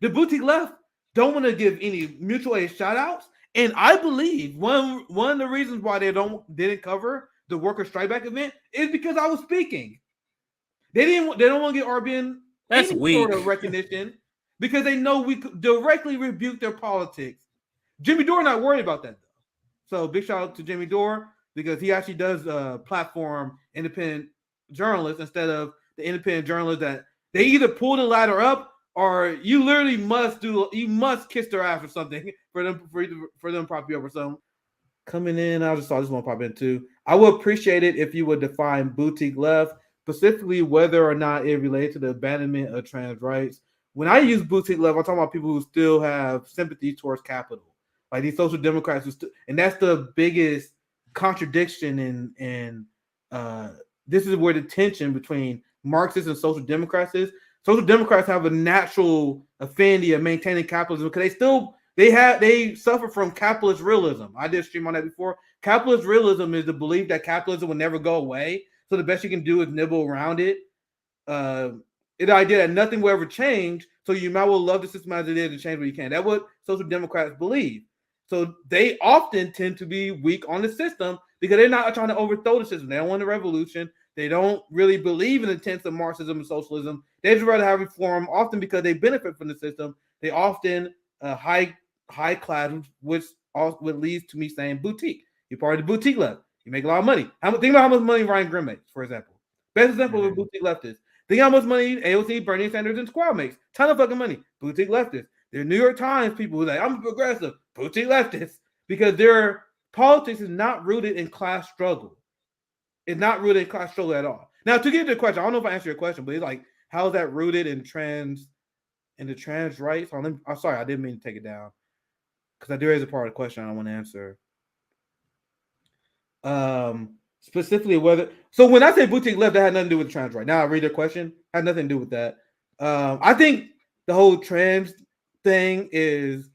The boutique left don't want to give any mutual aid shout outs. And I believe one of the reasons why they didn't cover the worker strike back event is because I was speaking. They don't want to get RBN That's any sort of weak. recognition because they know we could directly rebuke their politics. Jimmy Dore not worried about that though. So big shout out to Jimmy Dore because he actually does platform independent journalists instead of the independent journalists that they either pull the ladder up or you literally must kiss their ass or something for them to prop you up or something. Coming in, I just saw this one pop in too. I would appreciate it if you would define boutique left, specifically whether or not it relates to the abandonment of trans rights. When I use boutique left, I'm talking about people who still have sympathy towards capital, like these social democrats and that's the biggest contradiction in this is where the tension between Marxists and social democrats is. Social democrats have a natural affinity of maintaining capitalism because they suffer from capitalist realism. I did a stream on that before. Capitalist realism is the belief that capitalism will never go away, so the best you can do is nibble around it. The idea that nothing will ever change, so you might well love the system as it is and change what you can. That's what social democrats believe. So they often tend to be weak on the system because they're not trying to overthrow the system. They don't want a revolution. They don't really believe in the tenets of Marxism and socialism. They just rather have reform, often because they benefit from the system. They often high class, which leads to me saying boutique. You're part of the boutique left. You make a lot of money. Think about how much money Ryan Grimm makes, for example. Best example of a boutique leftist. Think how much money AOC, Bernie Sanders, and Squad makes. Ton of fucking money. Boutique leftists. They're New York Times people who are like, I'm a progressive. Boutique leftists. Because their politics is not rooted in class struggle. It's not rooted in class struggle at all. Now, to get to the question, I don't know if I answered your question, but it's like, how is that rooted in the trans rights? I'm sorry, I didn't mean to take it down. Because there is a part of the question I want to answer. Specifically whether so when I say boutique left, that had nothing to do with trans right now. I read the question, had nothing to do with that. I think the whole trans thing is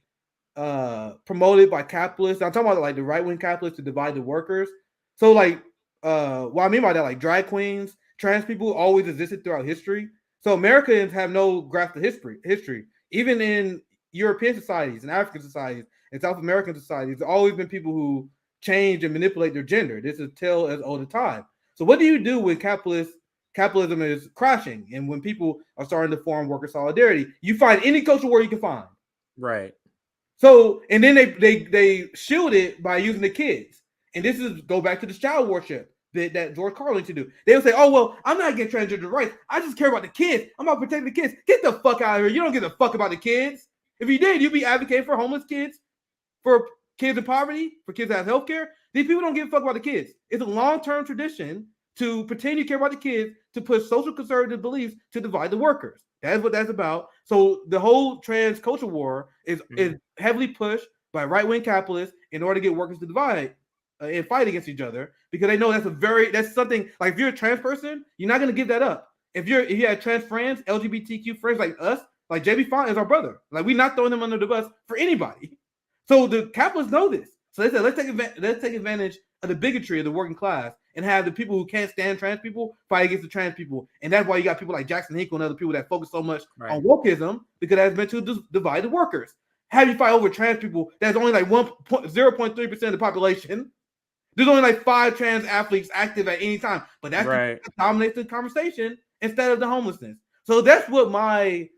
promoted by capitalists. I'm talking about like the right-wing capitalists to divide the workers. So like what I mean by that, like drag queens, trans people always existed throughout history. So Americans have no grasp of history. Even in European societies and African societies and South American societies, there's always been people who change and manipulate their gender. This is a tale as old as time. So what do you do when capitalism is crashing and when people are starting to form worker solidarity? You find any cultural war you can find. Right. So and then they shield it by using the kids. And this is go back to the child worship that George Carlin to do. They'll say, oh, well, I'm not getting transgender rights. I just care about the kids. I'm about protecting the kids. Get the fuck out of here. You don't give a fuck about the kids. If you did, you'd be advocating for homeless kids, for kids in poverty, for kids that have health care. These people don't give a fuck about the kids. It's a long-term tradition to pretend you care about the kids, to push social conservative beliefs to divide the workers. That's what that's about. So the whole trans culture war is heavily pushed by right-wing capitalists in order to get workers to divide and fight against each other because they know that's something like if you're a trans person, you're not going to give that up. If you have trans friends, LGBTQ friends like us, like JB Font is our brother. Like we're not throwing him under the bus for anybody. So the capitalists know this. So they said, let's take advantage of the bigotry of the working class and have the people who can't stand trans people fight against the trans people. And that's why you got people like Jackson Hinkle and other people that focus so much on wokeism because that's meant to divide the workers. Have you fight over trans people that's only like 0.3% of the population. There's only like 5 trans athletes active at any time, but that dominates the conversation instead of the homelessness. So that's what my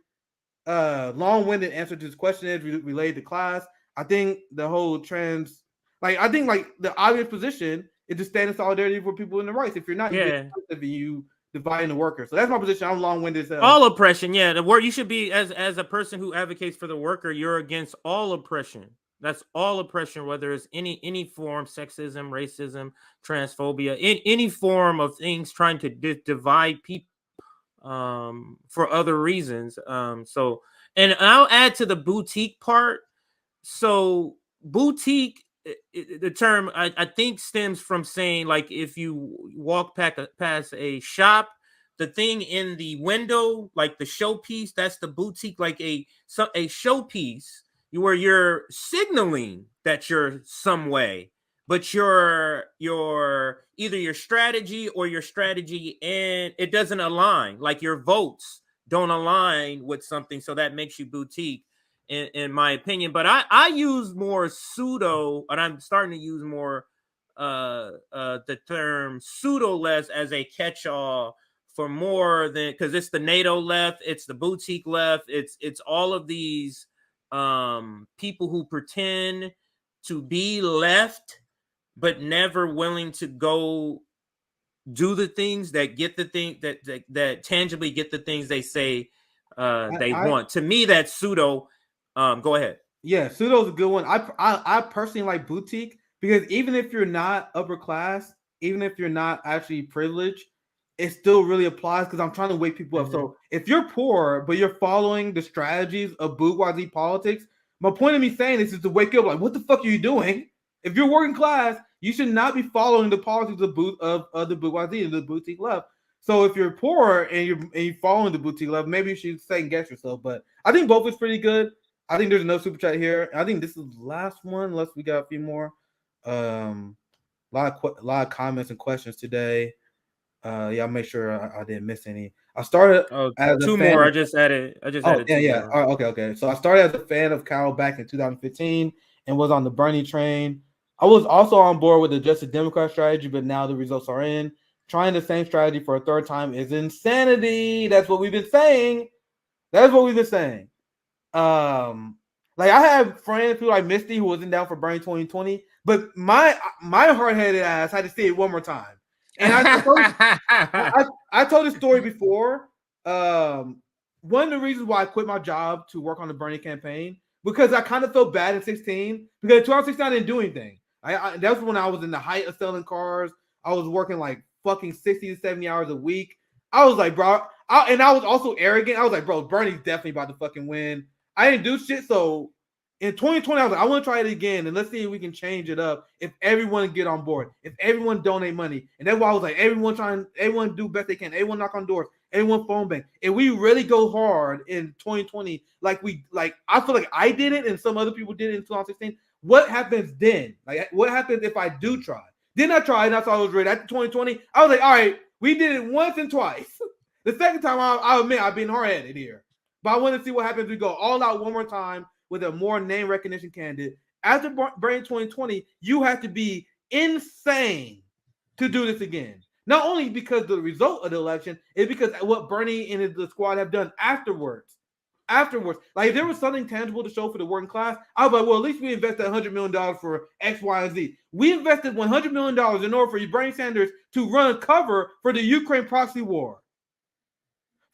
long-winded answer to this question is related to class. I think the whole trans, I think the obvious position is to stand in solidarity for people in the rights. If you're not, you dividing the workers. So that's my position. I'm long-winded. All oppression, the word you should be as a person who advocates for the worker. You're against all oppression. That's all oppression, whether it's any form, sexism, racism, transphobia, in any form of things trying to divide people for other reasons. So, and I'll add to the boutique part. So boutique, the term I think stems from saying like if you walk past a shop, the thing in the window, like the showpiece, that's the boutique, like a showpiece where you're signaling that you're some way, but your either your strategy and it doesn't align, like your votes don't align with something, so that makes you boutique, in my opinion. But I use more pseudo, and I'm starting to use more the term pseudo left as a catch-all for more than, because it's the NATO left, it's the boutique left, it's all of these people who pretend to be left but never willing to go do the things that get the thing that tangibly get the things they say they want. To me, that's pseudo. Go ahead. Yeah, pseudo's a good one. I personally like boutique because even if you're not upper class, even if you're not actually privileged, it still really applies because I'm trying to wake people up. So if you're poor but you're following the strategies of bourgeoisie politics, my point of me saying this is to wake you up. Like, what the fuck are you doing? If you're working class, you should not be following the politics of the bourgeoisie and the boutique left. So if you're poor and you're following the boutique left, maybe you should second guess yourself. But I think both is pretty good. I think there's another super chat here. I think this is the last one, unless we got a few more. A lot of comments and questions today. Yeah, I'll make sure I didn't miss any. I started as two more. I just added. Yeah. Okay. So I started as a fan of Carol back in 2015 and was on the Bernie train. I was also on board with the Justice Democrat strategy, but now the results are in. Trying the same strategy for a third time is insanity. That's what we've been saying. Like I have friends who like Misty who wasn't down for Bernie 2020, but my hard-headed ass had to see it one more time. And I told this story before. One of the reasons why I quit my job to work on the Bernie campaign, because I kind of felt bad in 2016, because in 2016 I didn't do anything. That was when I was in the height of selling cars. I was working like fucking 60 to 70 hours a week. I was like, bro, and I was also arrogant. I was like, bro, Bernie's definitely about to fucking win. I didn't do shit. So in 2020, I was like, I want to try it again, and let's see if we can change it up. If everyone get on board, if everyone donate money, and that's why I was like, everyone do best they can, everyone knock on doors, everyone phone bank, and we really go hard in 2020, like I feel like I did it, and some other people did it in 2016. What happens then? Like, what happens if I do try? Then I tried, and that's why I was ready. After 2020, I was like, all right, we did it once and twice. The second time, I admit I've been hard-headed here. But I want to see what happens if we go all out one more time with a more name recognition candidate. After Bernie 2020, you have to be insane to do this again. Not only because the result of the election, it's because what Bernie and the squad have done afterwards. Like if there was something tangible to show for the working class, I was like, well, at least we invested $100 million for X, Y, and Z. We invested $100 million in order for Bernie Sanders to run cover for the Ukraine proxy war.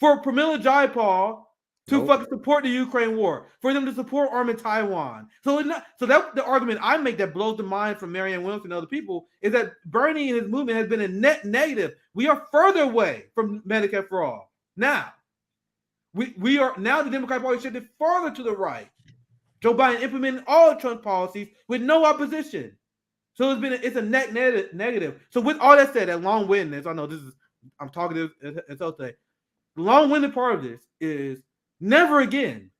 For Pramila Jayapal to fucking support the Ukraine war, for them to support arming Taiwan. So that the argument I make that blows the mind from Marianne Williamson and other people is that Bernie and his movement has been a net negative. We are further away from Medicare for all. Now, we are now the Democratic Party shifted further to the right. Joe Biden implementing all of Trump policies with no opposition. So it's a net negative. So with all that said, that long-windedness, I know I'm talking to today. The long-winded part of this is never again.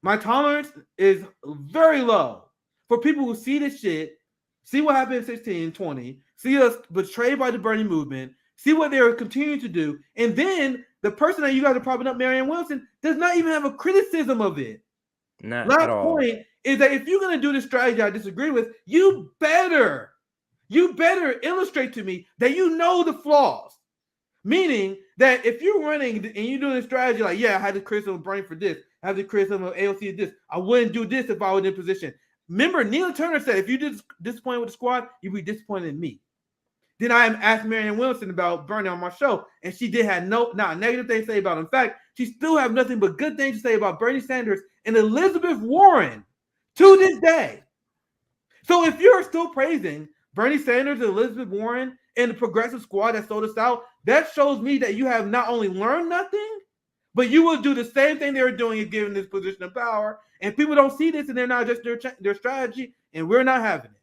My tolerance is very low for people who see this shit, see what happened in 16, 20, see us betrayed by the Bernie movement, see what they're continuing to do, and then the person that you guys are propping up, Marianne Wilson, does not even have a criticism of it. Not at all. Point is that if you're going to do this strategy I disagree with, you better illustrate to me that you know the flaws. Meaning that if you're running and you're doing a strategy like, yeah, I had the criticism of Bernie for this, I have the criticism of AOC of this, I wouldn't do this if I was in position. Remember, Neil Turner said, if you're disappointed with the squad, you'll be disappointed in me. Then I asked Marianne Wilson about Bernie on my show, and she did have not a negative thing to say about him. In fact, she still have nothing but good things to say about Bernie Sanders and Elizabeth Warren to this day. So if you're still praising Bernie Sanders and Elizabeth Warren and the progressive squad that sold us out, that shows me that you have not only learned nothing, but you will do the same thing they were doing if given this position of power. And people don't see this, and they're not just their strategy, and we're not having it.